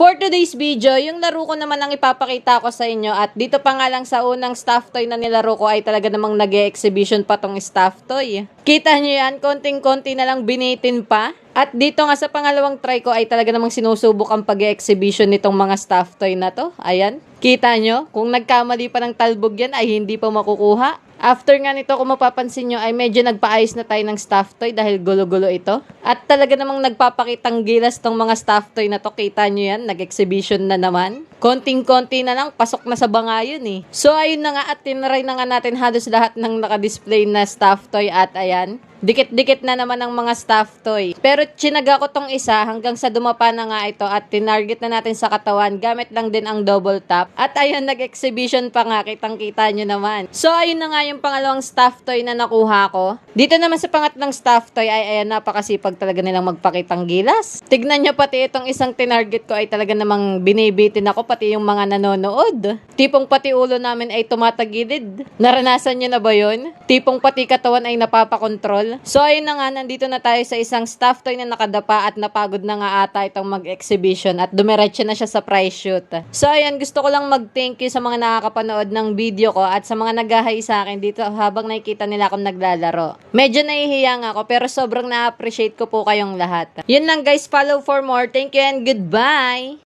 For today's video, yung laro ko naman ang ipapakita ko sa inyo at dito pa nga lang sa unang stuff toy na nilaro ko ay talaga namang nag-e-exhibition pa tong stuff toy. Kita nyo yan, konting-konti na lang binitin pa. At dito nga sa pangalawang try ko ay talaga namang sinusubok ang pag-e-exhibition nitong mga stuff toy na to. Ayan, kita nyo, kung nagkamali pa ng talbog yan ay hindi pa makukuha. After nga nito, kung mapapansin nyo, ay medyo nagpaayos na tayo ng stuff toy dahil gulo-gulo ito. At talaga namang nagpapakitang gilas tong mga stuff toy na to. Kita nyo yan, nag-exhibition na naman. Konting-konti na lang, pasok na sa banga yun eh. So ayun na nga at tinry na nga natin halos lahat ng nakadisplay na stuff toy at ayan. Dikit-dikit na naman ang mga stuff toy. Pero chinaga ko tong isa hanggang sa dumapa na nga ito at tinarget na natin sa katawan. Gamit lang din ang double tap. At ayun, nag-exhibition pa nga. Kitang-kita nyo naman. So ayun na nga yung pangalawang stuff toy na nakuha ko. Dito naman sa pangatlong stuff toy ay ayan, napakasipag talaga nilang magpakitang gilas. Tignan nyo, pati itong isang tinarget ko ay talaga namang binibitin ako, pati yung mga nanonood. Tipong pati ulo namin ay tumatagilid. Naranasan nyo na ba yun? Tipong pati katawan ay napapakontrol. So ayun na nga, nandito na tayo sa isang stuff toy na nakadapa at napagod na nga ata itong mag-exhibition at dumiretso na siya sa prize shoot. So ayun, gusto ko lang mag-thank you sa mga nakakapanood ng video ko at sa mga nag-hi sa akin dito habang nakikita nila akong naglalaro. Medyo nahihiya nga ako pero sobrang na-appreciate ko po kayong lahat. Yun lang guys, follow for more. Thank you and goodbye!